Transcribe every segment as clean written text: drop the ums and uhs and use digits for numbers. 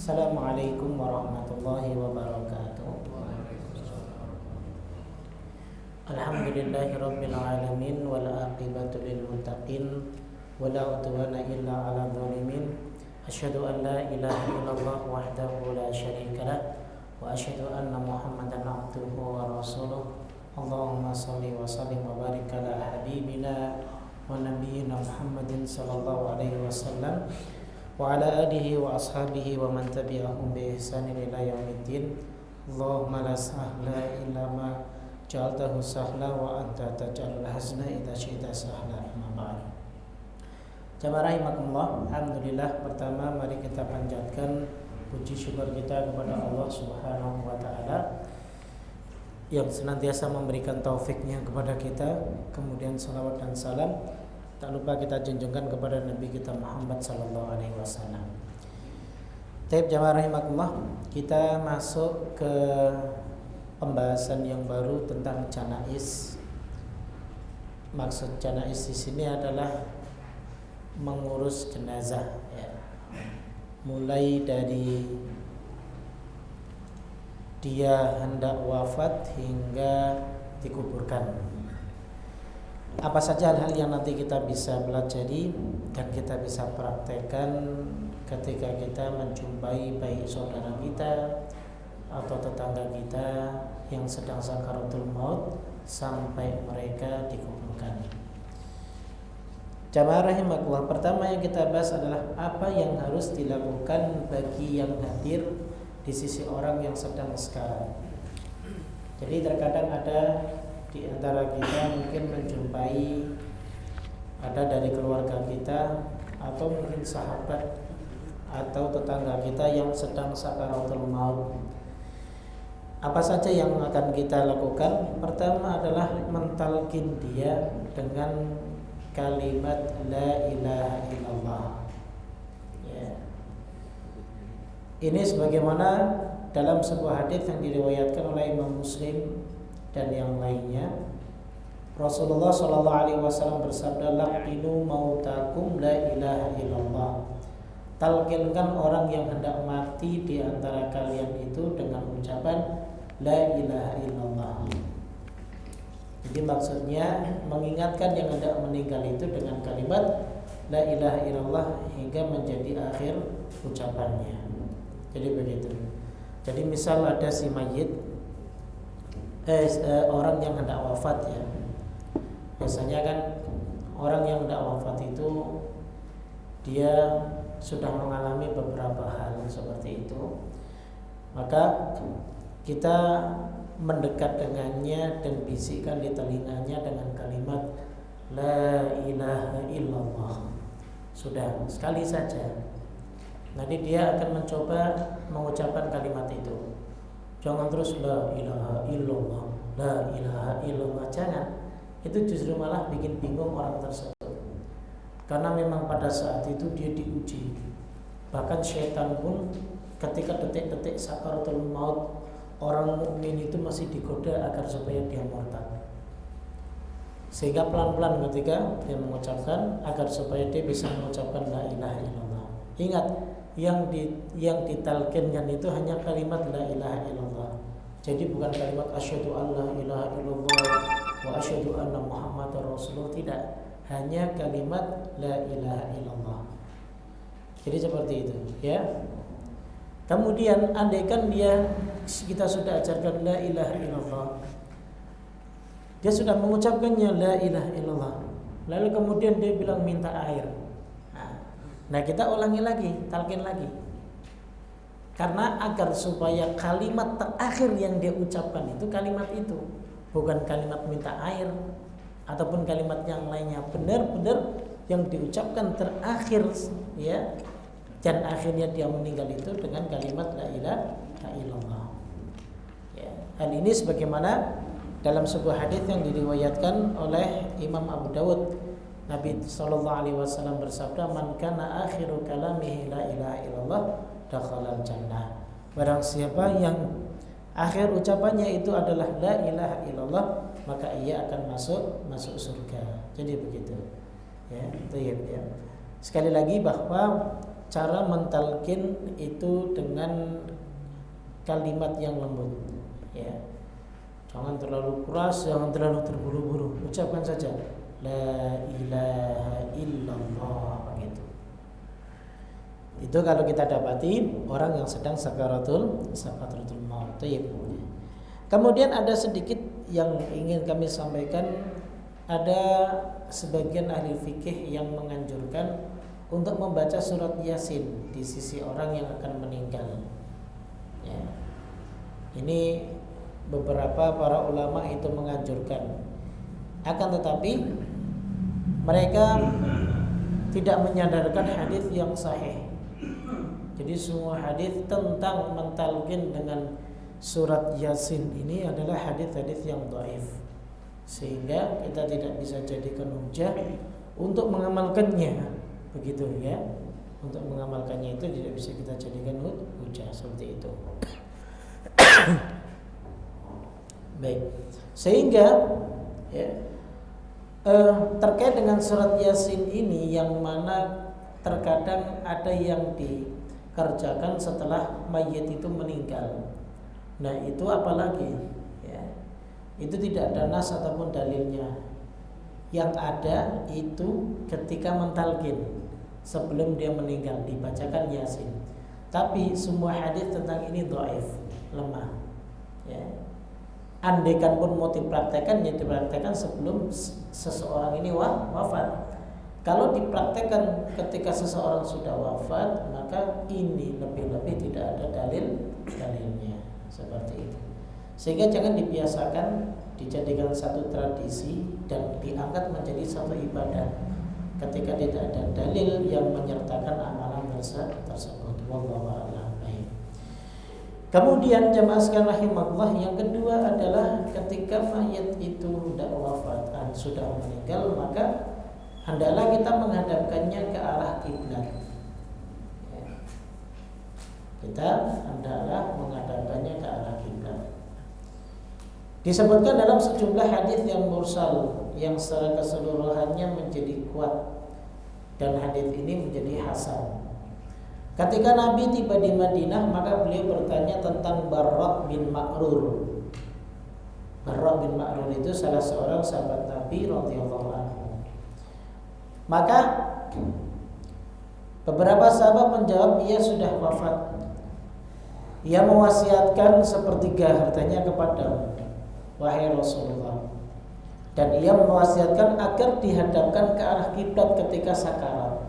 Assalamualaikum warahmatullahi wabarakatuh. Alhamdulillahi rabbil alamin wal aqibatu lil muttaqin wala udwana illa 'alal zalimin. Asyhadu an la ilaha illallah wahdahu la syarika lah wa asyhadu anna Muhammadan 'abduhu wa rasuluh. Allahumma shalli wa sallim wa barik ala habibina wa nabiyyina Muhammadin sallallahu alaihi wasallam wa ala alihi wa ashabihi wa man tabi'ahum bi ihsanin ila yaumiddin. Allahumma la sahla illa ma ja'altahu sahla wa anta taj'alul hazna idza syi'ta sahla. Amma ba'd. Jamaah rahimakumullah, alhamdulillah, pertama mari kita panjatkan puji syukur kita kepada Allah Subhanahu wa taala yang senantiasa memberikan taufiknya kepada kita. Kemudian salawat dan salam tak lupa kita junjungkan kepada Nabi kita Muhammad sallallahu alaihi wasallam. Taib jamaah rahimakumullah, kita masuk ke pembahasan yang baru tentang janaiz. Maksud janaiz di sini adalah mengurus jenazah, ya. Mulai dari dia hendak wafat hingga dikuburkan. Apa saja hal-hal yang nanti kita bisa pelajari dan kita bisa praktekkan ketika kita menjumpai baik saudara kita atau tetangga kita yang sedang sakaratul maut sampai mereka dikuburkan. Jamaah rahimakumullah, pertama yang kita bahas adalah apa yang harus dilakukan bagi yang hadir di sisi orang yang sedang sekarat. Jadi terkadang ada di antara kita mungkin menjumpai ada dari keluarga kita atau mungkin sahabat atau tetangga kita yang sedang sakaratul maut. Apa saja yang akan kita lakukan? Pertama adalah mentalkin dia dengan kalimat la ilaha illallah, ya. Ini sebagaimana dalam sebuah hadis yang diriwayatkan oleh Imam Muslim dan yang lainnya, Rasulullah sallallahu alaihi wasallam bersabda, laqinu mautakum la ilaha illallah. Talqinkan orang yang hendak mati di antara kalian itu dengan ucapan la ilaha illallah. Jadi maksudnya mengingatkan yang hendak meninggal itu dengan kalimat la ilaha illallah hingga menjadi akhir ucapannya. Jadi begitu. Jadi misal ada si mayit, orang yang hendak wafat, ya. Biasanya kan orang yang hendak wafat itu dia sudah mengalami beberapa hal seperti itu. Maka kita mendekat dengannya dan bisikkan di telinganya dengan kalimat la ilaha illallah. Sudah sekali saja. Nanti dia akan mencoba mengucapkan kalimat itu. Jangan terus la ilaha illallah, la ilaha illallah, jangan. Itu justru malah bikin bingung orang tersebut. Karena memang pada saat itu dia diuji. Bahkan syaitan pun ketika detik-detik sakaratul maut, orang mukmin itu masih digoda agar supaya dia murtad. Sehingga pelan-pelan ketika dia mengucapkan agar supaya dia bisa mengucapkan la ilaha illallah. Ingat, yang ditalkinkan itu hanya kalimat la ilaha illallah. Jadi bukan kalimat asyhadu an la ilaha illallah wa asyhadu anna muhammadar rasulullah, tidak. Hanya kalimat la ilaha illallah. Jadi seperti itu, ya. Kemudian andaikan kita sudah ajarkan la ilaha illallah, dia sudah mengucapkannya la ilaha illallah, lalu kemudian dia bilang minta air. Nah kita ulangi lagi, talqin lagi. Karena agar supaya kalimat terakhir yang dia ucapkan itu kalimat itu, bukan kalimat minta air ataupun kalimat yang lainnya. Benar-benar yang diucapkan terakhir, ya. Dan akhirnya dia meninggal itu dengan kalimat la ilaha illallah, ya. Hal ini sebagaimana dalam sebuah hadis yang diriwayatkan oleh Imam Abu Dawud, Nabi sallallahu alaihi wasallam bersabda, man kana akhiru kalamihi la ilaha illallah dakhalal jannah. Barang siapa yang akhir ucapannya itu adalah la ilaha illallah, maka ia akan masuk surga. Jadi begitu, ya. Baik, ya. Sekali lagi bahwa cara mentalkin itu dengan kalimat yang lembut, ya. Jangan terlalu keras, jangan terlalu terburu-buru. Ucapkan saja la ilaha illallah begitu. Itu kalau kita dapati orang yang sedang sakaratul maut. Kemudian ada sedikit yang ingin kami sampaikan. Ada sebagian ahli fikih yang menganjurkan untuk membaca surat Yasin di sisi orang yang akan meninggal, ya. Ini beberapa para ulama itu menganjurkan. Akan tetapi mereka tidak menyadarkan hadis yang sahih. Jadi semua hadis tentang mentalqin dengan surat Yasin ini adalah hadis-hadis yang dhaif, sehingga kita tidak bisa jadikan hujah untuk mengamalkannya, begitu ya. Untuk mengamalkannya itu tidak bisa kita jadikan hujah seperti itu. Baik, sehingga ya, terkait dengan surat Yasin ini yang mana terkadang ada yang dikerjakan setelah mayit itu meninggal. Nah itu apalagi ya, itu tidak ada nas ataupun dalilnya. Yang ada itu ketika mentalkin sebelum dia meninggal dibacakan Yasin. Tapi semua hadis tentang ini dhaif, lemah, ya. Andaikan pun mau dipraktekkan, ya dipraktekkan sebelum seseorang ini wafat. Kalau dipraktekkan ketika seseorang sudah wafat, maka ini lebih-lebih tidak ada dalilnya seperti itu. Sehingga jangan dibiasakan dijadikan satu tradisi dan diangkat menjadi satu ibadah ketika tidak ada dalil yang menyertakan amalan tersebut. Wallahu a'lam. Kemudian jamaah sekalian rahimakumullah, yang kedua adalah ketika mayat itu sudah wafat dan sudah meninggal, maka hendaklah kita menghadapkannya ke arah kiblat. Kita hendaklah menghadapkannya ke arah kiblat. Disebutkan dalam sejumlah hadis yang mursal yang secara keseluruhannya menjadi kuat, dan hadis ini menjadi hasan. Ketika Nabi tiba di Madinah, maka beliau bertanya tentang Barra bin Ma'rur. Barra bin Ma'rur itu salah seorang sahabat Nabi radhiyallahu anhu. Maka beberapa sahabat menjawab, ia sudah wafat. Ia mewasiatkan sepertiga hartanya kepadamu, wahai Rasulullah. Dan ia mewasiatkan agar dihadapkan ke arah kiblat ketika sakarat.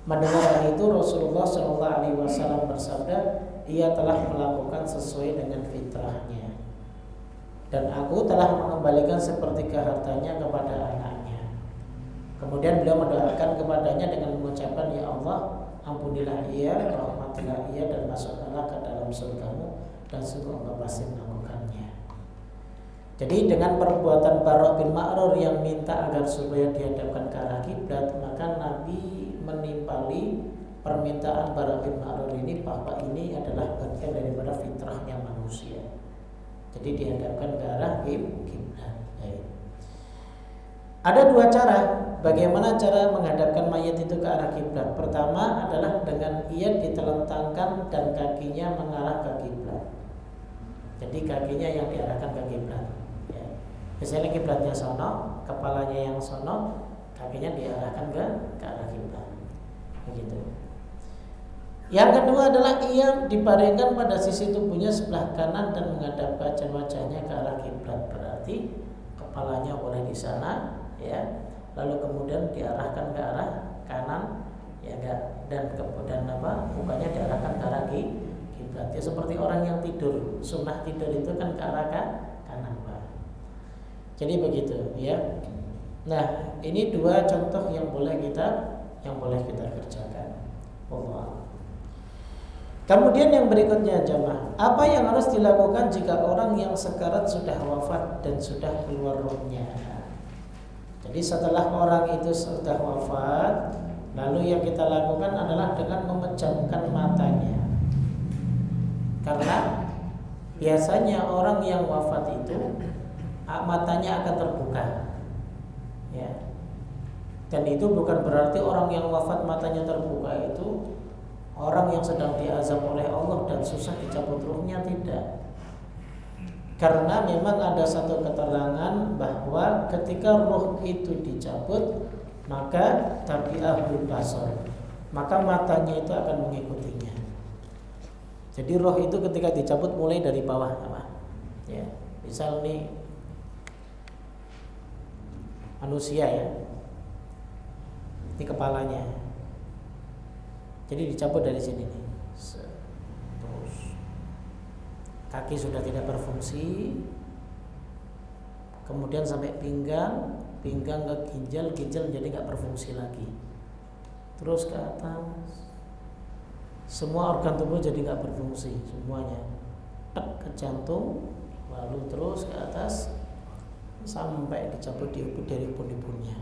Mendengar hal itu, Rasulullah SAW bersabda, ia telah melakukan sesuai dengan fitrahnya, dan aku telah mengembalikan sepertiga hartanya kepada anaknya. Kemudian beliau mendoakan kepadanya dengan mengucapkan, ya Allah, ampunilah ia, rahmatilah ia, dan masukkanlah ke dalam surgamu, dan sungguh Engkau pasti melakukannya. Jadi dengan perbuatan Barra bin Ma'rur yang minta agar supaya dihadapkan ke arah kiblat, maka Nabi menimpali permintaan Barra bin Ma'rur ini bahwa ini adalah bagian daripada fitrahnya manusia. Jadi dihadapkan ke arah kiblat. Ada dua cara bagaimana cara menghadapkan mayat itu ke arah kiblat. Pertama adalah dengan ia ditelentangkan dan kakinya mengarah ke kiblat. Jadi kakinya yang diarahkan ke kiblat. Ya. Misalnya kiblatnya sono, kepalanya yang sono, kakinya diarahkan ke arah kiblat. Begitu. Yang kedua adalah ia dibaringkan pada sisi tubuhnya sebelah kanan dan menghadap wajahnya ke arah kiblat. Berarti kepalanya boleh di sana, ya. Lalu kemudian diarahkan ke arah kanan, ya enggak, dan kemudian mukanya diarahkan ke arah kiblat. Ya seperti orang yang tidur, sunnah tidur itu kan ke arah kanan, Pak. Jadi begitu, ya. Nah, ini dua contoh yang boleh kita kerjakan. Allah. Kemudian yang berikutnya jamaah, apa yang harus dilakukan jika orang yang sekarat sudah wafat dan sudah keluar rohnya? Jadi setelah orang itu sudah wafat, lalu yang kita lakukan adalah dengan memejamkan matanya. Karena biasanya orang yang wafat itu matanya akan terbuka, ya. Dan itu bukan berarti orang yang wafat matanya terbuka itu orang yang sedang diazab oleh Allah dan susah dicabut ruhnya, tidak. Karena memang ada satu keterangan bahwa ketika roh itu dicabut, maka tabi'ahul basar, maka matanya itu akan mengikutinya. Jadi roh itu ketika dicabut mulai dari bawah, apa? Ya, misal nih manusia ya, ini kepalanya, jadi dicabut dari sini nih. Terus kaki sudah tidak berfungsi, kemudian sampai pinggang ke ginjal jadi nggak berfungsi lagi, terus ke atas, semua organ tubuh jadi nggak berfungsi semuanya, ke jantung, lalu terus ke atas sampai dicabut dari pun-punnya.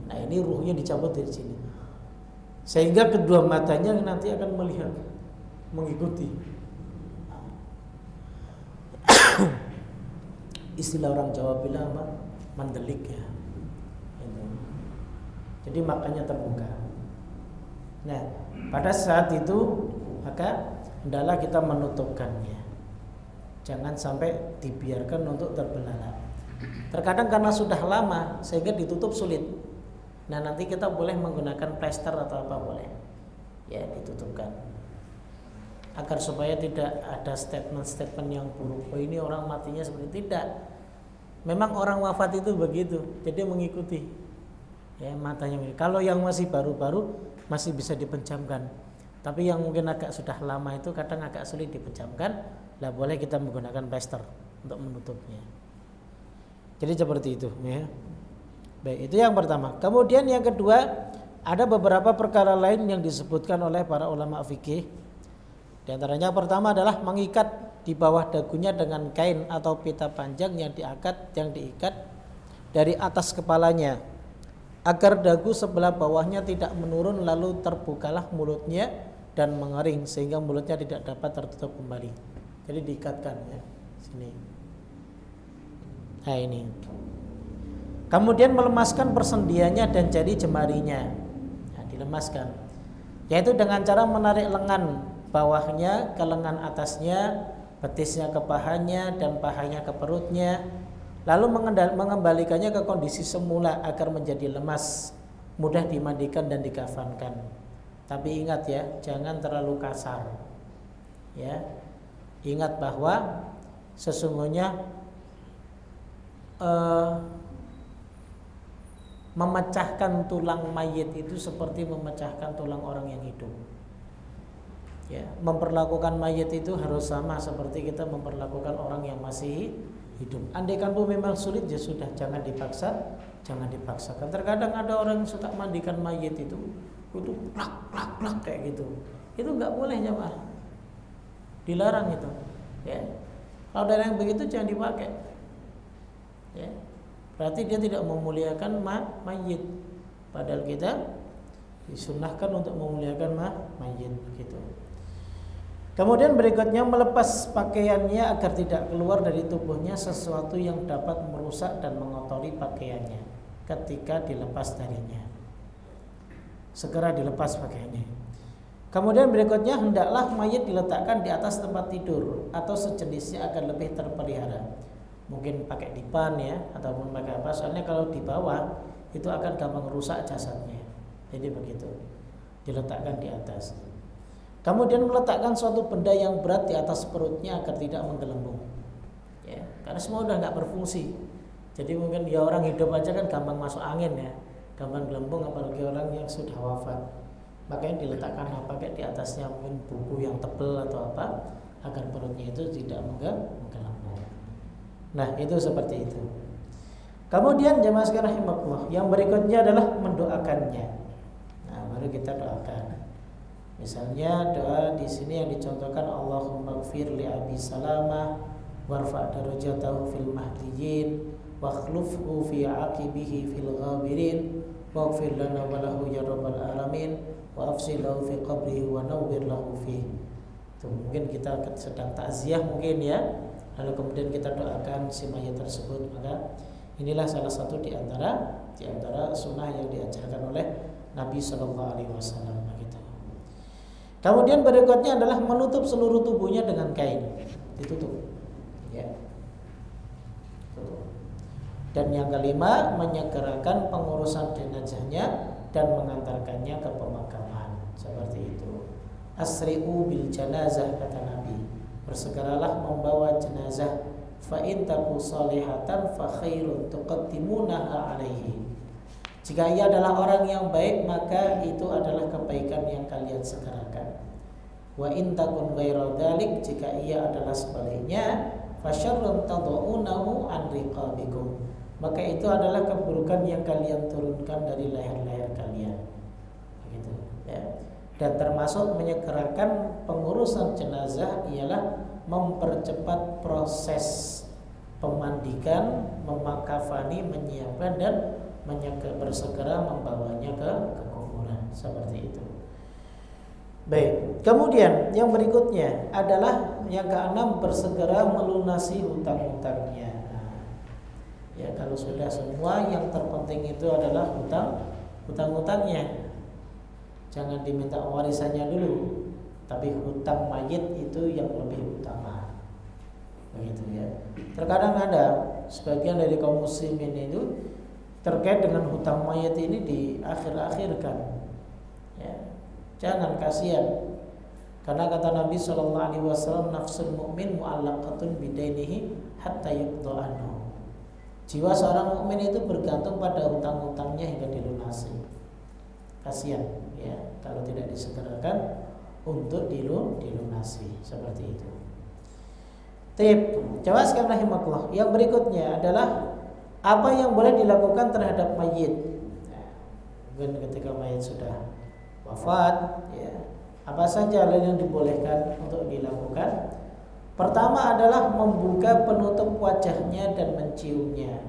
Nah ini ruhnya dicabut dari sini, sehingga kedua matanya nanti akan melihat, mengikuti. Istilah orang Jawa bilang apa? Mendelik ya. Jadi makanya terbuka. Nah, pada saat itu maka hendaklah kita menutupkannya. Jangan sampai dibiarkan untuk terbelalak. Terkadang karena sudah lama sehingga ditutup sulit. Nah, nanti kita boleh menggunakan plester atau apa boleh. Ya, ditutupkan. Agar supaya tidak ada statement-statement yang buruk. Oh, ini orang matinya seperti tidak. Memang orang wafat itu begitu. Jadi mengikuti. Ya, matanya. Kalau yang masih baru-baru masih bisa dipejamkan. Tapi yang mungkin agak sudah lama itu kadang agak sulit dipejamkan. Lah boleh kita menggunakan plester untuk menutupnya. Jadi seperti itu, ya. Baik, itu yang pertama. Kemudian yang kedua, ada beberapa perkara lain yang disebutkan oleh para ulama fikih. Di antaranya pertama adalah mengikat di bawah dagunya dengan kain atau pita panjang yang diikat dari atas kepalanya, agar dagu sebelah bawahnya tidak menurun, lalu terbukalah mulutnya dan mengering sehingga mulutnya tidak dapat tertutup kembali. Jadi diikatkan ya sini. Nah ini. Kemudian melemaskan persendiannya dan jari jemarinya. Nah, dilemaskan. Yaitu dengan cara menarik lengan bawahnya ke lengan atasnya, betisnya ke pahanya dan pahanya ke perutnya, lalu mengembalikannya ke kondisi semula agar menjadi lemas, mudah dimandikan dan dikafankan. Tapi ingat ya, jangan terlalu kasar. Ya. Ingat bahwa sesungguhnya memecahkan tulang mayit itu seperti memecahkan tulang orang yang hidup. Ya, memperlakukan mayit itu harus sama seperti kita memperlakukan orang yang masih hidup. Andaikan pun memang sulit, ya sudah, jangan dipaksakan. Terkadang ada orang yang suka mandikan mayit itu plak kayak gitu. Itu nggak boleh jemaah, dilarang itu. Ya, kalau ada yang begitu jangan dipakai. Ya, berarti dia tidak memuliakan mayit. Padahal kita disunnahkan untuk memuliakan mayit gitu. Kemudian berikutnya melepas pakaiannya agar tidak keluar dari tubuhnya sesuatu yang dapat merusak dan mengotori pakaiannya ketika dilepas darinya. Segera dilepas pakaiannya. Kemudian berikutnya hendaklah mayit diletakkan di atas tempat tidur atau sejenisnya agar lebih terpelihara. Mungkin pakai dipan ya, ataupun pakai apa? Soalnya kalau di bawah itu akan gampang rusak jasadnya. Jadi begitu. Diletakkan di atas. Kemudian meletakkan suatu benda yang berat di atas perutnya agar tidak menggelembung. Ya, karena semua udah nggak berfungsi. Jadi mungkin ya orang hidup aja kan gampang masuk angin ya, gampang gelembung, apalagi orang yang sudah wafat. Makanya diletakkan apa kayak di atasnya mungkin buku yang tebal atau apa agar perutnya itu tidak menggelembung. Nah itu seperti itu. Kemudian jemaah sekalian rahimakumullah, yang berikutnya adalah mendoakannya. Nah baru kita doakan. Misalnya doa di sini yang dicontohkan, Allahumma ighfir li Abi Salamah warfa' darajatahu fil mahdiyyin wakhlufhu fi aqibihi fil ghabirin waghfir lana wa lahu ya rabbal alamin wa afsil lahu fi qabrihi wa nawwir lahu fi. Itu mungkin kita sedang takziah mungkin ya, lalu kemudian kita doakan si mayat tersebut. Maka inilah salah satu di antara sunnah yang diajarkan oleh Nabi sallallahu alaihi wasallam. Kemudian berikutnya adalah menutup seluruh tubuhnya dengan kain, ditutup. Ya. Tutup. Dan yang kelima, menyegerakan pengurusan jenazahnya dan mengantarkannya ke pemakaman. Seperti itu. Asri'u bil janazah, kata Nabi. Bersegeralah membawa jenazah. Fa in taku salihatan fa khairun tuqaddimunaha alaihi. Jika ia adalah orang yang baik, maka itu adalah kebaikan yang kalian segerakan. Wa in takun ghairu dzalik, jika ia adalah sebaliknya, fasyarrun tad'unahu an riqabikum, maka itu adalah keburukan yang kalian turunkan dari leher-leher kalian. Begitu, ya. Dan termasuk menyegerakan pengurusan jenazah ialah mempercepat proses pemandikan, memakafani, menyiapkan dan bersegera membawanya ke kuburan. Seperti itu. Baik, kemudian yang berikutnya adalah yang keenam, bersegera melunasi hutang-hutangnya. Ya, kalau sudah semua, yang terpenting itu adalah hutang-hutangnya. Jangan diminta warisannya dulu, tapi hutang mayit itu yang lebih utama. Begitu ya. Terkadang ada sebagian dari kaum muslimin itu terkait dengan hutang mayit ini diakhir-akhirkan. Ya. Jangan, kasihan. Karena kata Nabi SAW, nafsul mu'min mu'allaqatun bidainihi hatta yuqda anhu. Jiwa seorang mukmin itu bergantung pada hutang-hutangnya hingga dilunasi. Kasihan, ya, kalau tidak disegerakan untuk dilunasi. Seperti itu. Tip, jawabkan rahimakumullah. Yang berikutnya adalah apa yang boleh dilakukan terhadap mayit. Nah, ketika mayit sudah wafat, ya, apa saja hal yang dibolehkan untuk dilakukan? Pertama adalah membuka penutup wajahnya dan menciumnya.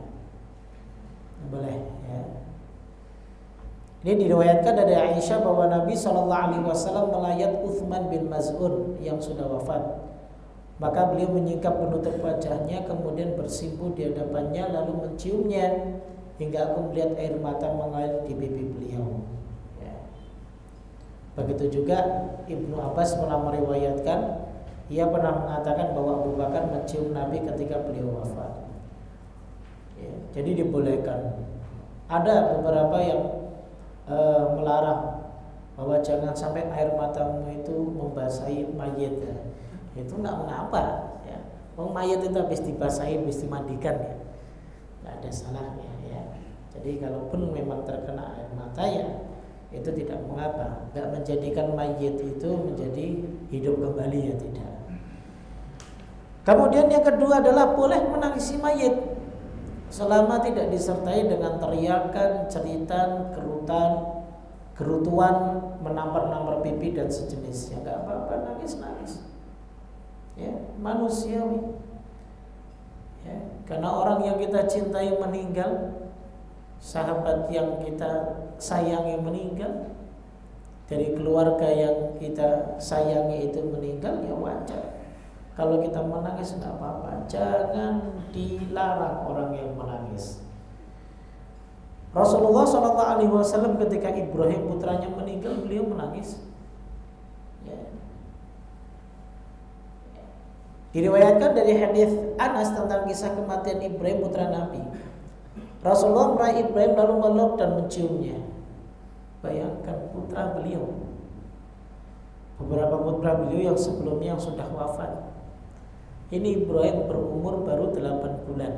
Boleh, ya. Ini diriwayatkan dari Aisyah bahwa Nabi SAW melayat Uthman bin Maz'un yang sudah wafat. Maka beliau menyingkap penutup wajahnya, kemudian bersimpuh di hadapannya, lalu menciumnya hingga aku melihat air mata mengalir di pipi beliau. Ya. Begitu juga Ibnu Abbas pernah meriwayatkan, ia pernah mengatakan bahwa Abu Bakar mencium Nabi ketika beliau wafat. Ya. Jadi dibolehkan. Ada beberapa yang melarang bahwa jangan sampai air matamu itu membasahi mayit. Ya. Itu nggak mengapa, ya. Mayat itu habis dibasahi, habis dimandikan, ya, nggak ada salahnya, ya. Jadi kalaupun memang terkena air mata, ya, itu tidak mengapa, nggak menjadikan mayat itu menjadi hidup kembali, ya, tidak. Kemudian yang kedua adalah boleh menangisi mayat selama tidak disertai dengan teriakan, ceritan, gerutuan, menampar-nampar pipi dan sejenisnya. Nggak apa-apa, nangis-nangis. Ya, manusiawi. Ya, karena orang yang kita cintai meninggal, sahabat yang kita sayangi meninggal, dari keluarga yang kita sayangi itu meninggal, ya wajar. Kalau kita menangis nggak apa-apa, jangan dilarang orang yang menangis. Rasulullah SAW ketika Ibrahim putranya meninggal, beliau menangis. Ya. Diriwayatkan dari hadis Anas tentang kisah kematian Ibrahim putra Nabi. Rasulullah meraih Ibrahim lalu meluk dan menciumnya. Bayangkan putra beliau. Beberapa putra beliau yang sebelumnya yang sudah wafat. Ini Ibrahim berumur baru 8 bulan.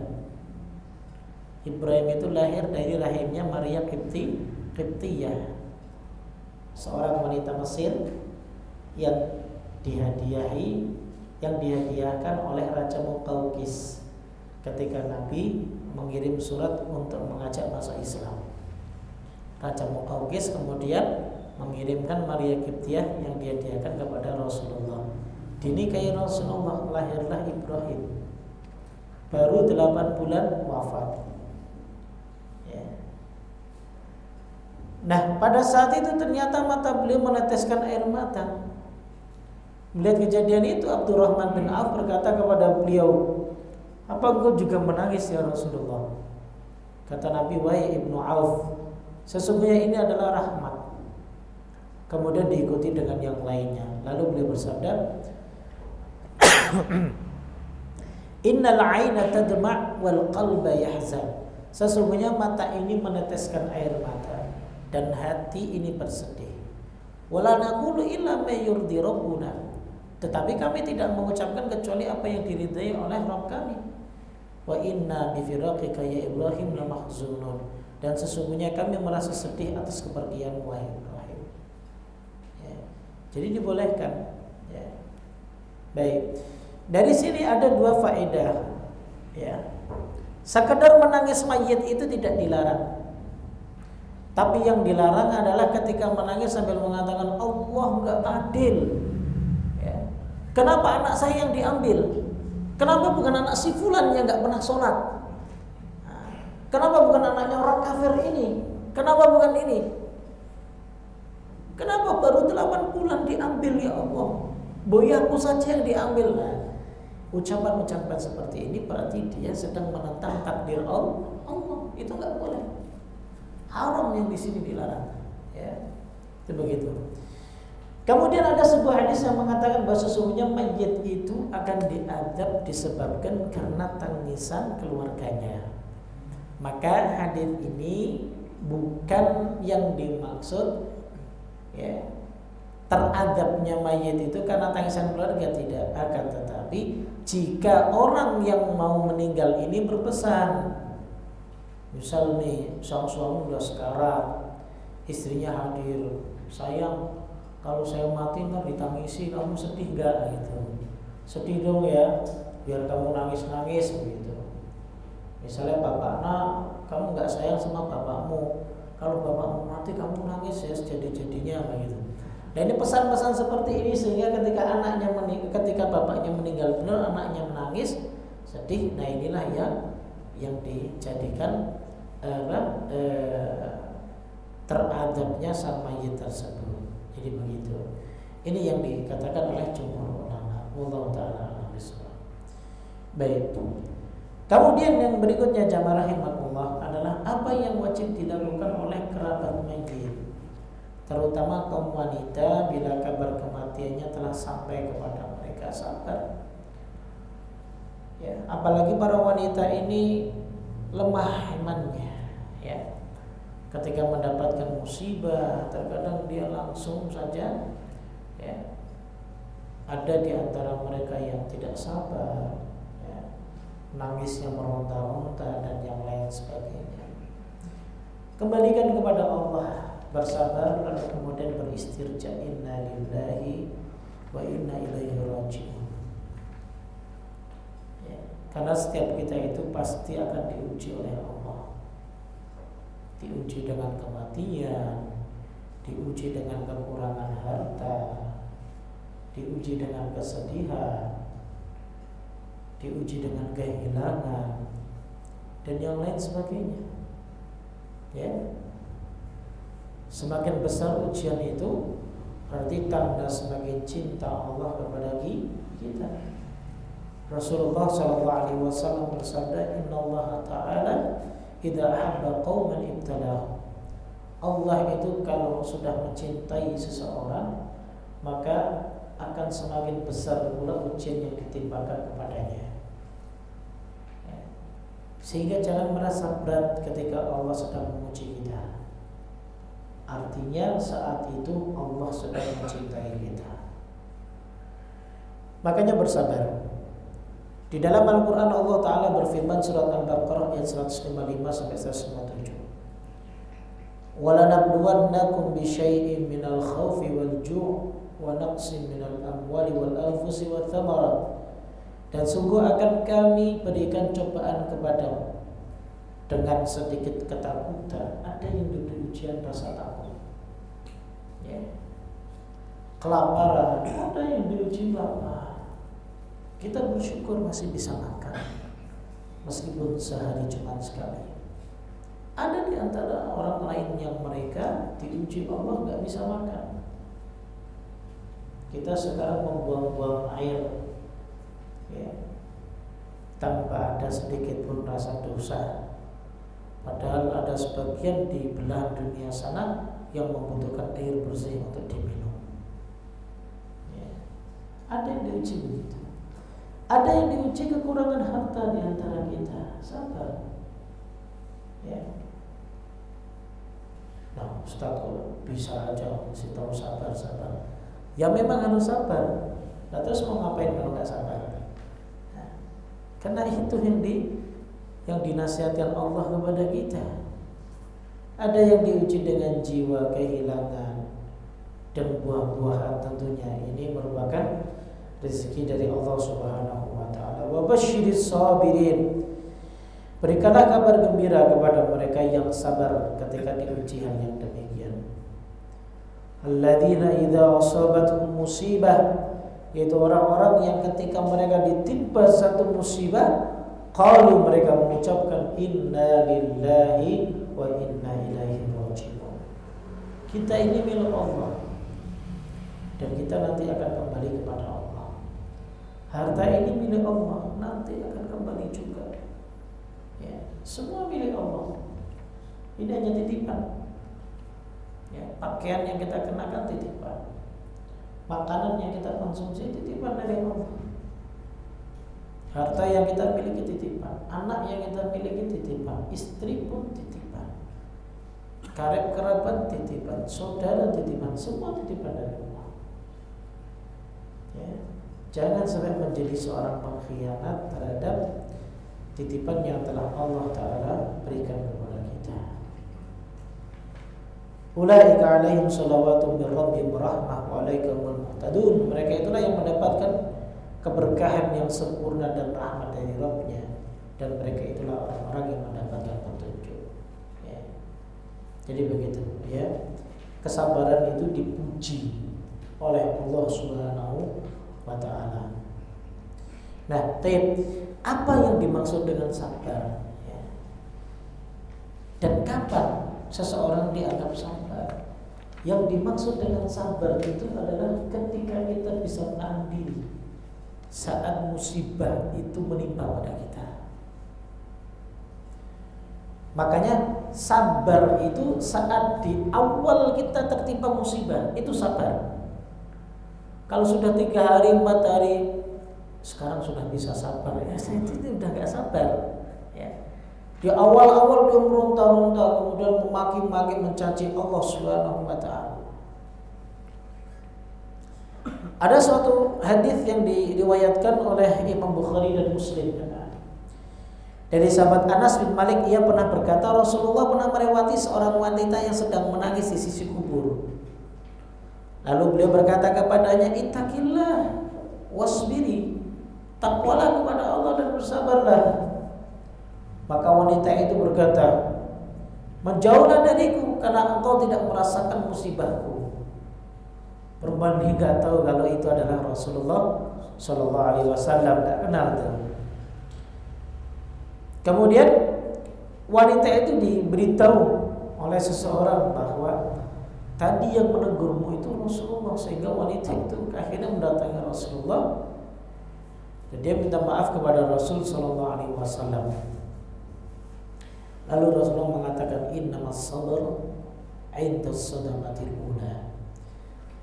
Ibrahim itu lahir dari rahimnya Maria Qibtiyah, seorang wanita Mesir yang dihadiahkan oleh Raja Muqawqis ketika Nabi mengirim surat untuk mengajak masuk Islam. Raja Muqawqis kemudian mengirimkan Maria Qibtiyah yang dihadiahkan kepada Rasulullah. Dinikahi Rasulullah, lahirlah Ibrahim. Baru 8 bulan wafat. Ya. Nah, pada saat itu ternyata mata beliau meneteskan air mata. Melihat kejadian itu, Abdurrahman bin Auf berkata kepada beliau, "Apa engkau juga menangis ya Rasulullah?" Kata Nabi, "Wahai Ibnu Auf, sesungguhnya ini adalah rahmat." Kemudian diikuti dengan yang lainnya. bersabda, Innal 'aina tadma' wal qalba yahzan. Sesungguhnya mata ini meneteskan air mata dan hati ini bersedih. Wala naqulu illa ma yurdi rabbuna. Tetapi kami tidak mengucapkan kecuali apa yang diridai oleh Rabb kami. Wa inna bi firaqika ya Ibrahim la mahzunun. Dan sesungguhnya kami merasa sedih atas kepergianmu wahai Ibrahim. Ya. Jadi dibolehkan. Ya. Baik. Dari sini ada dua faedah. Ya. Sekedar menangis mayit itu tidak dilarang. Tapi yang dilarang adalah ketika menangis sambil mengatakan Allah enggak adil. Ya. Kenapa anak saya yang diambil? Kenapa bukan anak si fulan yang enggak pernah sholat? Kenapa bukan anaknya orang kafir ini? Kenapa bukan ini? Kenapa baru 8 bulan diambil ya Allah? Boyaku saja yang diambil. Nah, ucapan-ucapan seperti ini berarti dia sedang menentang takdir Allah. Itu enggak boleh. Haram yang di sini dilarang. Ya. Itu begitu. Kemudian ada sebuah hadis yang mengatakan bahwa sesungguhnya mayit itu akan diadab disebabkan karena tangisan keluarganya. Maka hadis ini bukan yang dimaksud ya, teradabnya mayit itu karena tangisan keluarga, tidak, akan tetapi jika orang yang mau meninggal ini berpesan, misal nih sang suami udah sekarat, istrinya hadir, sayang kalau saya mati ntar ditangisi, kamu sedih gak gitu? Sedih dong ya, biar kamu nangis-nangis begitu. Misalnya bapak, nak kamu gak sayang sama bapakmu, kalau bapakmu mati kamu nangis ya sejadi-jadinya begitu. Dan ini pesan-pesan seperti ini sehingga ketika ketika bapaknya meninggal benar, anaknya menangis, sedih. Nah inilah yang dijadikan teradabnya sang mayit tersebut. Jadi begitu. Ini yang dikatakan oleh jumhur ulama. Wallahu taala a'lam bishawab. Baik. Kemudian yang berikutnya jamaah rahimakumullah adalah apa yang wajib dilakukan oleh kerabat mayit, terutama kaum wanita bila kabar kematiannya telah sampai kepada mereka. Sabar. Ya, apalagi para wanita ini lemah imannya. Ya. Ketika mendapatkan musibah, terkadang dia langsung saja ya, ada di antara mereka yang tidak sabar, ya, nangisnya meronta-ronta dan yang lain sebagainya. Kembalikan kepada Allah, bersabar, lalu kemudian beristirja, inna lillahi wa inna ilaihi raji'un. Ya, karena setiap kita itu pasti akan diuji oleh Allah. Diuji dengan kematian, diuji dengan kekurangan harta, diuji dengan kesedihan, diuji dengan kehilangan, dan yang lain sebagainya. Ya, semakin besar ujian itu, berarti tanda semakin cinta Allah kepada kita. Rasulullah SAW bersabda, Inna Allah Ta'ala idza ahabba qauman ibtalahu. Allah itu kalau sudah mencintai seseorang, maka akan semakin besar pula ujian yang ditimpakan kepadanya. Ya. Sehingga jangan merasa berat ketika Allah sedang menguji kita. Artinya saat itu Allah sedang mencintai kita. Makanya bersabar. Di dalam Al-Quran Allah Ta'ala berfirman surat Al-Baqarah ayat 155 sampai 157. وَلَنَبْلُوَنَّكُمْ بِشَيْءٍ مِنَ الْخَوْفِ وَالْجُوعِ وَنَقْصٍ مِنَ الْأَمْوَالِ وَالْأَنْفُسِ وَالثَّمَرَاتِ. Dan sungguh akan kami berikan cobaan kepadamu dengan sedikit ketakutan. Ada yang diberi ujian rasa takut, ya. Kelaparan, ada yang diuji lapar. Kita bersyukur masih bisa makan, meskipun sehari cuma sekali. Ada di antara orang lain yang mereka diuji Allah nggak bisa makan. Kita sekarang membuang-buang air, ya, tanpa ada sedikit pun rasa dosa. Padahal ada sebagian di belahan dunia sana yang membutuhkan air bersih untuk diminum. Ya. Ada yang diuji begitu. Ada yang diuji kekurangan harta di antara kita, sabar. Ya. Nah, Ustaz kok bisa aja mesti tahu sabar. Ya memang harus sabar. Nah, terus mau ngapain kalau nggak sabar? Nah, karena itu yang dinasihatkan Allah kepada kita. Ada yang diuji dengan jiwa kehilangan dan buah-buahan, tentunya ini merupakan rezeki dari Allah Subhanahu wa taala. Wa basyiris sabirin. Berikanlah kabar gembira kepada mereka yang sabar ketika diuji hal yang demikian. Alladzina idza asabatuhum musibah, yaitu orang-orang yang ketika mereka ditimpa satu musibah, qalu, mereka mengucapkan inna lillahi wa inna ilaihi raji'un. Kita ini milik Allah dan kita nanti akan kembali kepada Allah. Harta ini milik Allah, nanti akan kembali juga. Ya, semua milik Allah. Ini hanya titipan. Ya, pakaian yang kita kenakan titipan, makanan yang kita konsumsi titipan dari Allah. Harta yang kita miliki titipan, anak yang kita miliki titipan, istri pun titipan, karib kerabat titipan, saudara titipan, semua titipan dari Allah. Ya. Jangan sampai menjadi seorang pengkhianat terhadap titipan yang telah Allah Ta'ala berikan kepada kita. Ulaika alaihim salawatun min rabbihim rahmah wa alaikahumul muhtadun. Mereka itulah yang mendapatkan keberkahan yang sempurna dan rahmat dari Rabbnya, dan mereka itulah orang-orang yang mendapatkan petunjuk. Ya. Jadi begitu, ya. Kesabaran itu dipuji oleh Allah Subhanahu wa ta'ala. Nah, apa yang dimaksud dengan sabar? Ya. Dan kapan seseorang dianggap sabar? Yang dimaksud dengan sabar itu adalah ketika kita bisa menahan diri saat musibah itu menimpa pada kita. Makanya sabar itu saat di awal kita tertimpa musibah, itu sabar. Kalau sudah 3 hari, 4 hari, sekarang sudah bisa sabar, ya saya itu udah gak sabar. Ya. Di awal-awal dia meronta-ronta, kemudian memaki-maki, mencaci Allah Subhanahu wa ta'ala. Ada suatu hadis yang diriwayatkan oleh Imam Bukhari dan Muslim dari sahabat Anas bin Malik. Ia pernah berkata, Rasulullah pernah melewati seorang wanita yang sedang menangis di sisi kubur. Lalu beliau berkata kepadanya, ittaqillah wasbiri, takwalah kepada Allah dan bersabarlah. Maka wanita itu berkata, menjauhlah dariku karena engkau tidak merasakan musibahku. Perempuan ini nggak tahu kalau itu adalah Rasulullah Shallallahu Alaihi Wasallam, tidak kenal tuh. Kemudian wanita itu diberitahu oleh seseorang bahwa tadi yang menegurmu itu Rasulullah, sehingga wanita itu akhirnya mendatangi Rasulullah dan dia minta maaf kepada Rasul Shallallahu Alaihi Wasallam. Lalu Rasulullah mengatakan, innamas sabr 'inda sadamatil ula.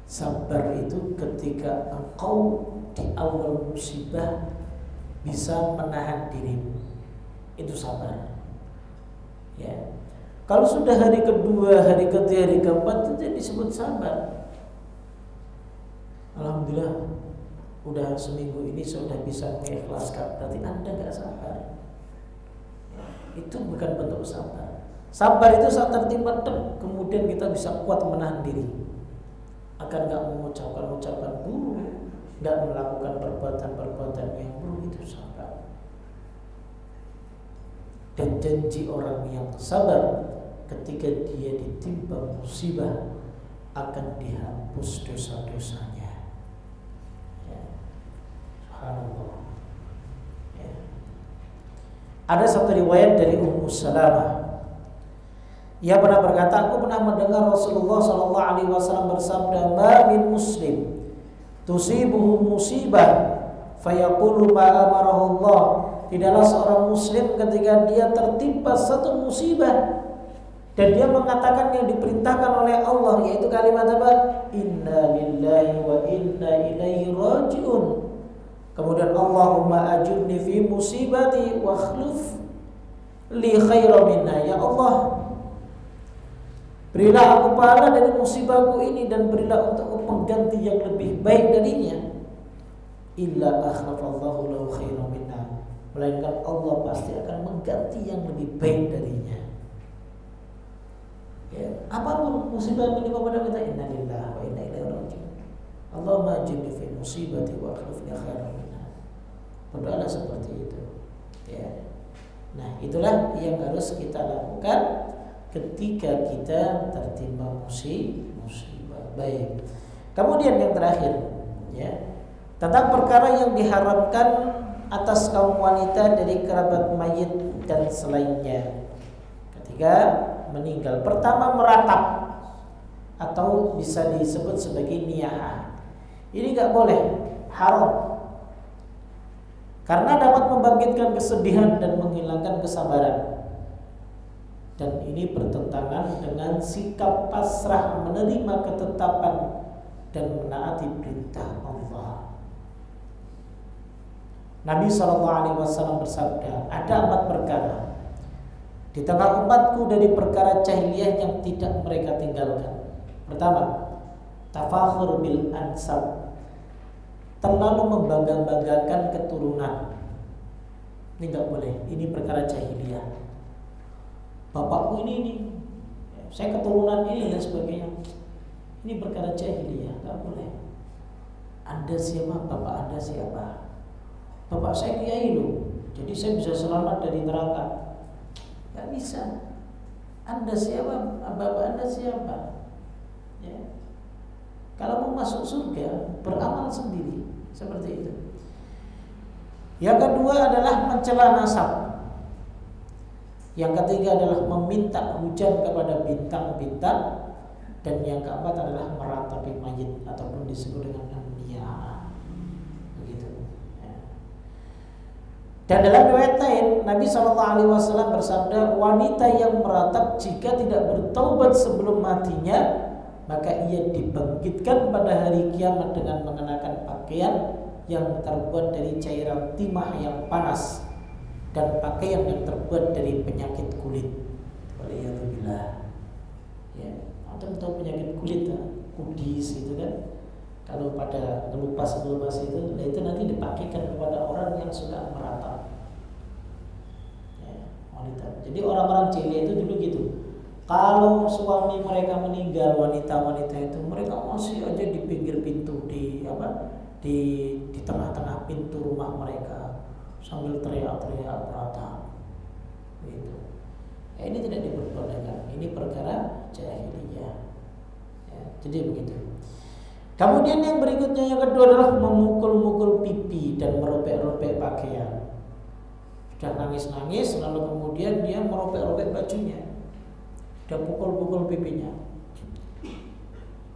Sabar itu ketika engkau di awal musibah bisa menahan dirimu, itu sabar. Ya. Kalau sudah hari kedua, hari ketiga, hari keempat itu disebut sabar. Alhamdulillah, udah seminggu ini sudah bisa mengikhlaskan, berarti Anda nggak sabar. Itu bukan bentuk sabar. Sabar itu saat tertimpa, kemudian kita bisa kuat menahan diri, akan nggak mengucapkan ucapan buruk, nggak melakukan perbuatan-perbuatan yang buruk, itu sabar. Dan janji orang yang sabar ketika dia ditimpa musibah akan dihapus dosa-dosanya. Ya. Subhanallah. Ya. Ada satu riwayat dari Ummu Salamah. Ia pernah berkata, aku pernah mendengar Rasulullah Sallallahu Alaihi Wasallam bersabda, ma min muslim tusibuhu musibah fayaqulu ma amarahu Allah. Tidaklah seorang muslim ketika dia tertimpa satu musibah, dan dia mengatakan yang diperintahkan oleh Allah, yaitu kalimat apa? Inna lillahi wa inna ilaihi raji'un. Kemudian Allahumma ajurni fi musibati wa akhluf li khairan minha. Ya Allah, berilah aku pahala dari musibahku ini dan berilah untukku pengganti yang lebih baik darinya. Illa akhlafallahu lahu khairan minha. Melainkan Allah pasti akan mengganti yang lebih baik darinya. Ya, apapun musibah yang menimpa pada kita, inna lillahi wa inna ilaihi raji'un. Allahumma ajirni fi musibati wa akhlifni khairan minha. Berdoalah seperti itu. Ya. Nah, itulah yang harus kita lakukan ketika kita tertimpa musibah. Baik. Kemudian yang terakhir, ya, tentang perkara yang diharamkan atas kaum wanita dari kerabat mayit dan selainnya ketika meninggal. Pertama, meratap atau bisa disebut sebagai niyahah. Ini nggak boleh, haram, karena dapat membangkitkan kesedihan dan menghilangkan kesabaran. Dan ini bertentangan dengan sikap pasrah menerima ketetapan dan menaati perintah Allah. Nabi SAW bersabda, ada 4 perkara di tengah umatku dari perkara jahiliyah yang tidak mereka tinggalkan. Pertama, tafakhur bil ansab, terlalu membangga-banggakan keturunan. Ini nggak boleh. Ini perkara jahiliyah. Bapakku ini, saya keturunan ini dan sebagainya. Ini perkara jahiliyah, nggak boleh. Anda siapa? Bapak Anda siapa? Bapak saya kiai loh, jadi saya bisa selamat dari neraka. Gak bisa. Anda siapa? Bapak Anda siapa? Ya. Kalau mau masuk surga, beramal sendiri. Seperti itu. Yang kedua adalah mencela nasab. Yang ketiga adalah meminta hujan kepada bintang-bintang. Dan yang keempat adalah meratapi mayit ataupun disebut dengan niyahah. Dan dalam riwayat lain, Nabi SAW bersabda, wanita yang meratap jika tidak bertaubat sebelum matinya, maka ia dibangkitkan pada hari kiamat dengan mengenakan pakaian yang terbuat dari cairan timah yang panas dan pakaian yang terbuat dari penyakit kulit. Waliyadzubillah. Ya, antum tahu penyakit kulit, kudis itu kan? Kalau pada ngelupas itu, nah itu nanti dipakaikan kepada orang yang sudah meratap. Ya, wanita. Jadi orang-orang jahiliyah itu dulu gitu. Kalau suami mereka meninggal, wanita-wanita itu mereka masih aja di pinggir pintu, di tengah-tengah pintu rumah mereka sambil teriak-teriak meratap. Gitu. Ya, ini tidak diperbolehkan. Ini perkara jahiliyah. Ya, jadi begitu. Kemudian yang berikutnya, yang kedua adalah memukul-mukul pipi dan merobek-robek pakaian. Sudah nangis-nangis, lalu kemudian dia merobek-robek bajunya, dia pukul-pukul pipinya.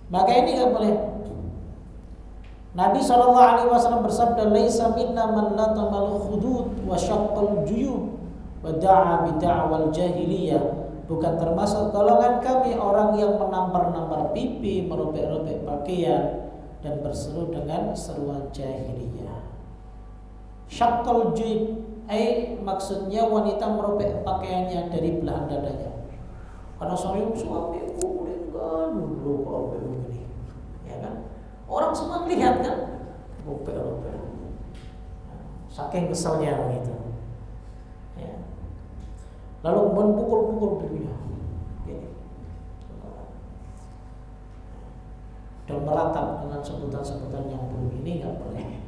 Maka ini nggak boleh. Nabi SAW bersabda, "Laisa minna man latamal khudud wa syaqqal juyub wa da'a bid'awal jahiliyah." Bukan termasuk golongan kami orang yang menampar-nampar pipi, merobek-robek pakaian dan berseru dengan seruan jahiliyah. Syaqqal juyub, maksudnya wanita merobek pakaiannya dari belahan dadanya. Karena suamiku meninggal, robek begini, ya kan? Orang semua lihat kan, robek-robek. Saking keselnya begitu. Ya. Lalu pukul-pukul pipinya, gini. Dan meratap dengan sebutan-sebutan yang buruk, ini nggak boleh.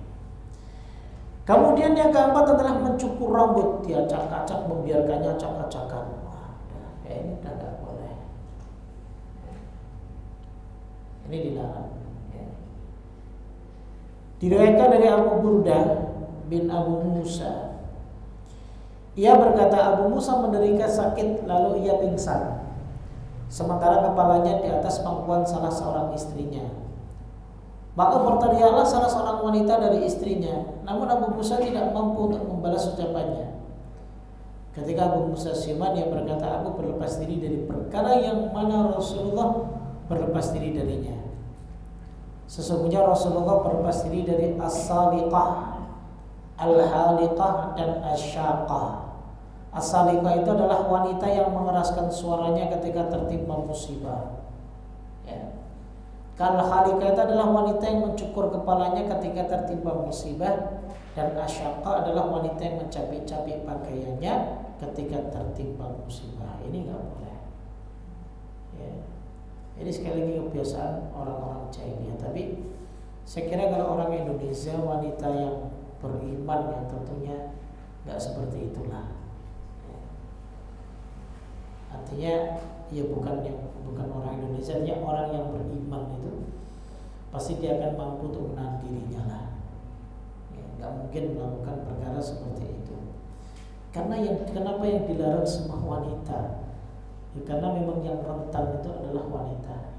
Kemudian yang keempat adalah mencukur rambut, diacak-acak, membiarkannya acak-acakan. Ini udah nggak boleh. Ini dilarang. Ya. Diriwayatkan dari Abu Burdah bin Abu Musa. Ia berkata, Abu Musa menderita sakit lalu ia pingsan, sementara kepalanya di atas pangkuan salah seorang istrinya. Maka berteriaklah salah seorang wanita dari istrinya, namun Abu Musa tidak mampu untuk membalas ucapannya. Ketika Abu Musa Asy'ari yang berkata, aku berlepas diri dari perkara yang mana Rasulullah berlepas diri darinya. Sesungguhnya Rasulullah berlepas diri dari as-saliqah, al-haliqah, dan asyaqah. As-saliqah itu adalah wanita yang mengeraskan suaranya ketika tertimpa musibah. Ya. Al-haliqah itu adalah wanita yang mencukur kepalanya ketika tertimpa musibah. Dan asyaqah adalah wanita yang mencabik-cabik pakaiannya ketika tertimpa musibah. Ini nggak boleh. Ya. Ini sekali lagi kebiasaan orang-orang China. Tapi saya kira kalau orang Indonesia, wanita yang beriman ya tentunya nggak seperti itulah. Ya. Artinya ya bukan orang Indonesia, ya orang yang beriman itu pasti dia akan mampu untuk menahan dirinya lah. Gak mungkin melakukan perkara seperti itu. Karena kenapa yang dilarang semua wanita? Ya, karena memang yang rentan itu adalah wanita.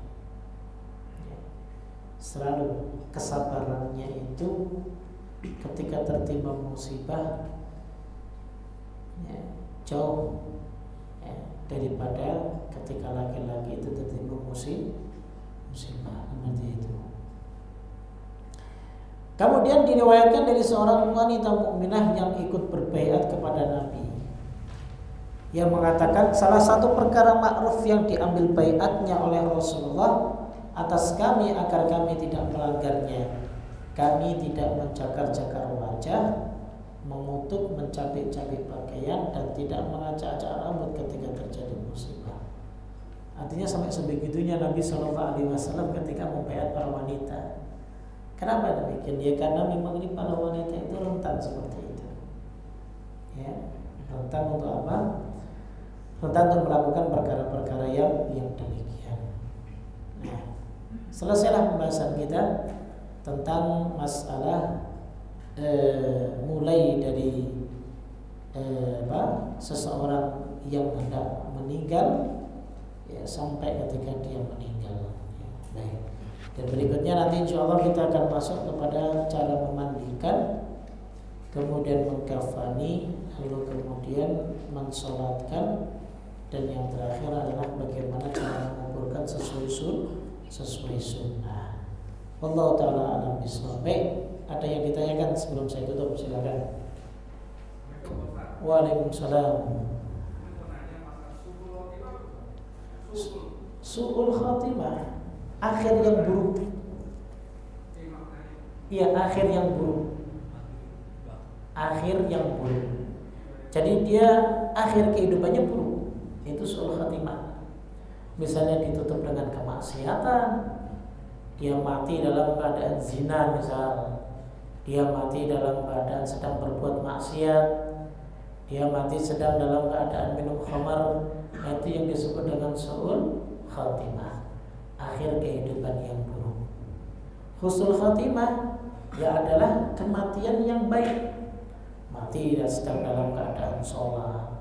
Ya. Selalu kesabarannya itu ketika tertimpa musibah ya, jauh ya, daripada ketika laki-laki itu tertimpa musibah seperti itu. Kemudian diriwayatkan dari seorang wanita mukminah yang ikut berbaiat kepada Nabi, yang mengatakan salah satu perkara ma'ruf yang diambil baiatnya oleh Rasulullah atas kami agar kami tidak melanggarnya. Kami tidak mencakar-cakar wajah, mengutuk, mencabik-cabik pakaian, dan tidak mengacak-acak rambut ketika terjadi musibah. Artinya sampai sebegitunya Nabi SAW ketika membaiat para wanita. Kenapa demikian? Ya karena memang ini para wanita itu rentan seperti itu. Ya, rentan untuk apa? Rentan untuk melakukan perkara-perkara yang demikian. Nah, selesailah pembahasan kita tentang masalah mulai dari seseorang yang hendak meninggal ya, sampai ketika dia meninggal. Ya, baik. Dan berikutnya nanti insya Allah kita akan masuk kepada cara memandikan, kemudian mengkafani, lalu kemudian mensolatkan, dan yang terakhir adalah bagaimana cara menguburkan sesuai sunnah. Wallahu ta'ala a'lam bishawab. Ada yang ditanyakan sebelum saya tutup, silakan. Waalaikumsalam. Su'ul khatimah, akhir yang buruk. Iya, akhir yang buruk. Akhir yang buruk. Jadi dia akhir kehidupannya buruk. Itu su'ul khatimah. Misalnya ditutup dengan kemaksiatan, dia mati dalam keadaan zina misal, dia mati dalam keadaan sedang berbuat maksiat, dia mati sedang dalam keadaan minum khamar, itu yang disebut dengan su'ul khatimah, akhir kehidupan yang buruk. Husnul khatimah ya adalah kematian yang baik, mati sedang dalam keadaan sholat,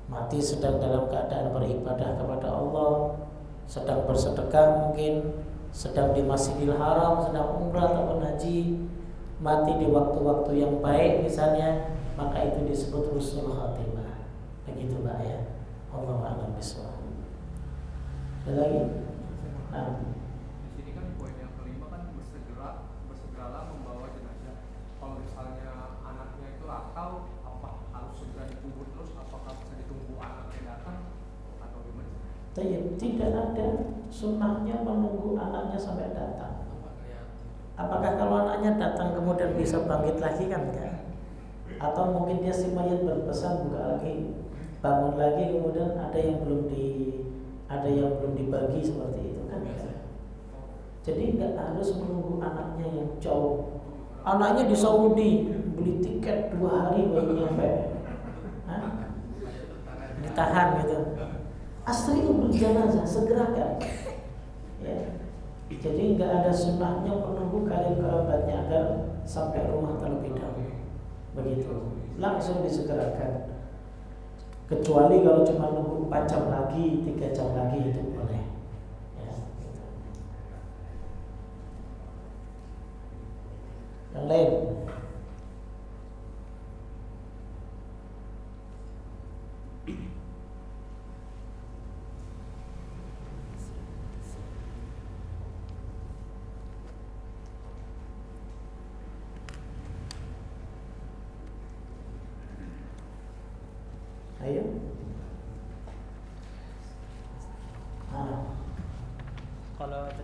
mati sedang dalam keadaan beribadah kepada Allah, sedang bersedekah mungkin, sedang di Masjidil Haram, sedang umrah atau haji, mati di waktu-waktu yang baik misalnya, maka itu disebut husnul khatimah. Begitu Mbak ya. Allahu a'lam bishawab. Ada lagi? Nah. Di sini kan poin yang kelima kan bersegeralah membawa jenazah. Kalau misalnya anaknya itu atau apa harus segera dikubur terus, apakah bisa ditunggu anaknya datang atau gimana? Tidak ada sunnahnya menunggu anaknya sampai datang. Apakah kalau anaknya datang kemudian bisa bangkit lagi kan enggak? Atau mungkin dia si mayat berpesan buka lagi, bangun lagi, kemudian ada yang belum dibagi seperti itu kan? Jadi nggak harus menunggu anaknya yang jauh. Anaknya di Saudi beli tiket 2 hari baru nyampe, ditahan gitu. Asri itu berjenazah segerakan. Ya. Jadi nggak ada sunnahnya menunggu karib kerabatnya agar sampai rumah terlebih dahulu. Begitu, langsung disegerakan. Kecuali kalau cuma nunggu 4 jam lagi, 3 jam lagi itu boleh. Ya, gitu. Yang lain.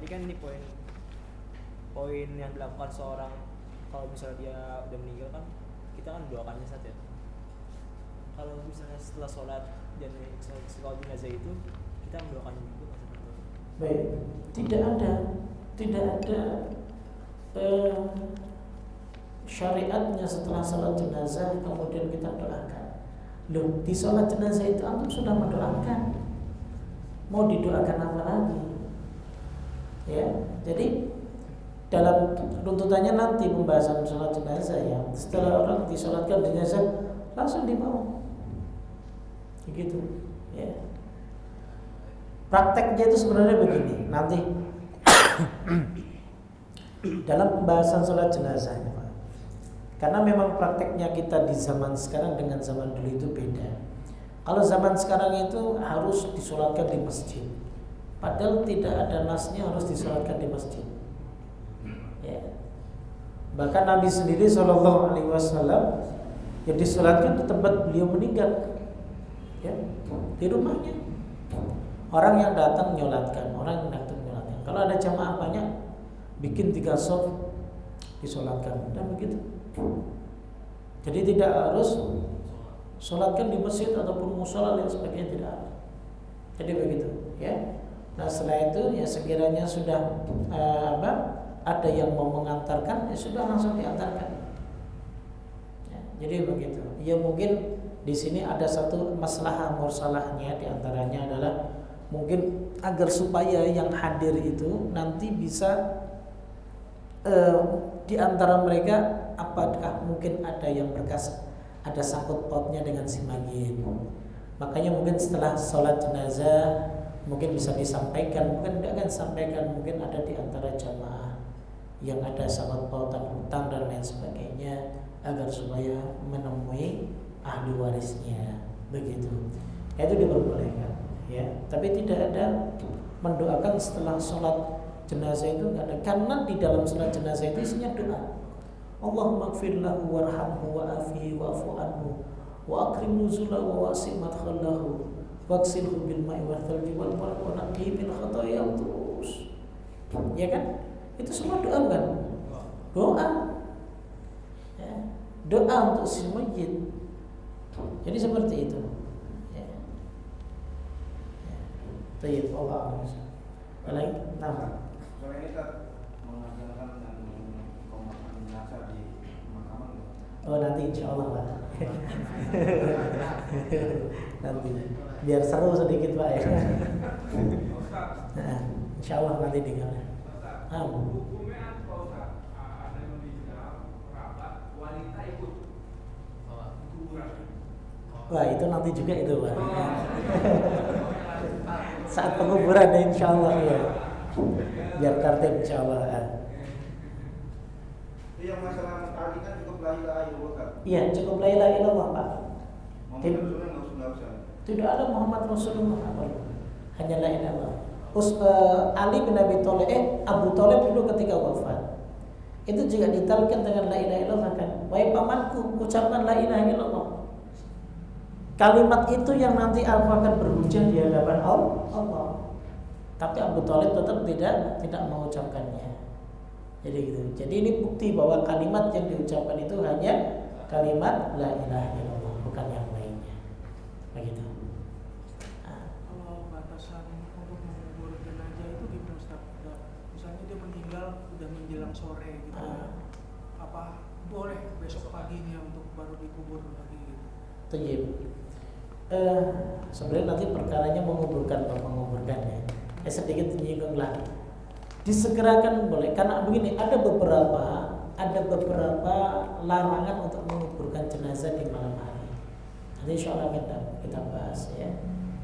berarti kan ini poin yang dilakukan seorang kalau misalnya dia udah meninggal kan kita kan doakannya saja. Kalau misalnya setelah sholat jenazah itu kita mendoakan juga. Baik, tidak ada syariatnya setelah sholat jenazah kemudian kita doakan. Loh, di sholat jenazah itu antum sudah mendoakan, mau didoakan apa lagi? Ya, jadi dalam runtutannya nanti pembahasan sholat jenazah ya, setelah orang disolatkan jenazah langsung dibawa, begitu. Ya. Prakteknya itu sebenarnya begini. Nanti dalam pembahasan sholat jenazah, karena memang prakteknya kita di zaman sekarang dengan zaman dulu itu beda. Kalau zaman sekarang itu harus disolatkan di masjid, padahal tidak ada nasnya harus disolatkan di masjid. Ya. Bahkan Nabi sendiri Shallallahu Alaihi Wasallam yang disolatkan di tempat beliau meninggal, ya, di rumahnya. Orang yang datang nyolatkan, orang yang datang nyolatkan. Kalau ada jamaah banyak, bikin 3 shaf disolatkan, dan begitu. Jadi tidak harus sholatkan di masjid ataupun musola dan sebagainya, tidak harus. Jadi begitu, ya. Nah setelah itu ya sekiranya sudah ada yang mau mengantarkan, ya sudah langsung diantarkan. Ya, jadi begitu. Ya mungkin di sini ada satu masalah mursalahnya, diantaranya adalah mungkin agar supaya yang hadir itu nanti bisa di antara mereka apakah mungkin ada yang berkas, ada sangkut pautnya dengan si mayit. Makanya mungkin setelah sholat jenazah mungkin bisa disampaikan, mungkin tidak akan sampaikan, mungkin ada di antara jamaah yang ada sangkut pautan hutang dan lain sebagainya, agar supaya menemui ahli warisnya, begitu. Itu diperbolehkan, ya. Tapi tidak ada mendoakan setelah sholat jenazah itu, nggak ada. Karena di dalam sholat jenazah itu isinya doa. Allahumma ighfir lahu warhamhu wa'afihi wa'fu anhu wa akrim nuzulahu wa wasi' madkhalahu waqsilhu bil ma'i wal thalji wal barad wa naqqihi bil khataaya terus. Ya kan? Itu semua doa kan? Doa. Ya. Doa untuk si mayit. Jadi seperti itu. Ya. Ya. Tayyib Allah. Baik, nah. Soalnya kita mengajarkan dan pemakaman jenazah di pemakaman. Oh nanti insya Allah Pak. Nanti biar seru sedikit Pak ya. Nah, insya Allah nanti dengar. Hukumnya apa Ustaz? Ada yang meninggal kerabat wanita ikut kuburan. Wah itu nanti juga itu Pak. Saat penguburan ya, insya Allah ya. Biar tertib insya Allah. Itu yang masalah tadi kan cukup la ilaha illallah. Iya cukup la ilaha illallah Pak. Tidak ada Muhammad Rasulullah apa? Hanya la ilaha illallah. Ali bin Abi Thalib, Abu Thalib dulu ketika wafat itu juga ditalkan dengan la ilaha illallah kan. Wahai pamanku, ucapkan la ilaha illallah. Kalimat itu yang nanti akan berhujah di hadapan Allah. Tapi Abu Thalib tetap tidak mengucapkannya. Jadi gitu. Jadi ini bukti bahwa kalimat yang diucapkan itu hanya kalimat la ilaha illallah, bukan yang lainnya. Begitu. Kalau batasan untuk mengubur jenazah itu gimana Ustaz? Misalnya dia meninggal udah menjelang sore gitu. Apa boleh besok paginya untuk baru dikubur lagi gitu? Tayyib. Sebenarnya nanti perkaranya menguburkan atau menguburkan ya. Sedikit menyinggunglah. Disegerakan boleh karena begini ada beberapa larangan untuk menguburkan jenazah di malam hari. Nanti insya Allah kita bahas ya.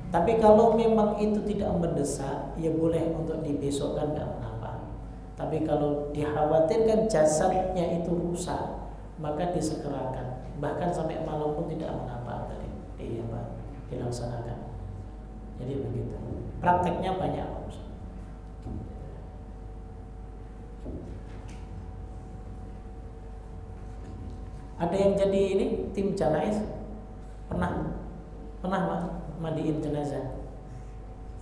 Tapi kalau memang itu tidak mendesak, ya boleh untuk dibesokkan nggak apa-apa. Tapi kalau dikhawatirkan jasadnya itu rusak, maka disegerakan. Bahkan sampai malam pun tidak mengapa tadi dilaksanakan. Jadi begitu. Prakteknya banyak. Ada yang jadi ini tim janais pernah mandiin jenazah?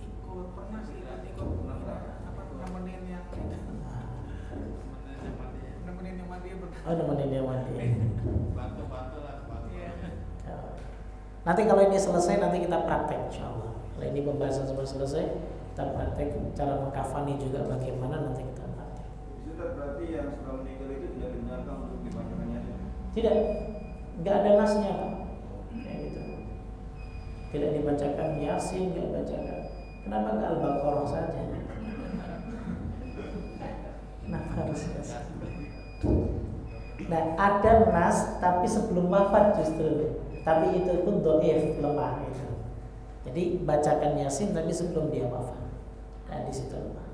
Ikut pernah sih ikut nemenin nemenin yang mandi Oh, nemenin dia mandi. Bantu-bantu lah, bantu. Iya. Nanti kalau ini selesai nanti kita praktek insyaallah. Kalau ini pembahasan semua selesai, kita praktek cara mengkafani juga bagaimana nanti kita praktek. Sudah berarti yang sudah meninggal itu tidak dibenarkan untuk dibacakannya. Tidak, nggak ada nasnya Pak. Kayak gitu. Tidak dibacakan Yasin, nggak bacakan. Kenapa nggak Al-Baqarah saja? Kenapa harus Yasin? Nah, ada nas tapi sebelum wafat justru. Tapi itu pun dhaif, lemah itu. Jadi bacakan Yasin tapi sebelum dia wafat. Nah, di situ lemah.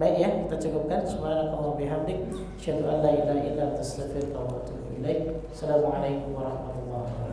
Baik ya, kita cukupkan. Subhanallah bihamdik, asyhadu an la ilaha illa anta astaghfiruka wa atubu ilaik. Assalamualaikum warahmatullahi wabarakatuh.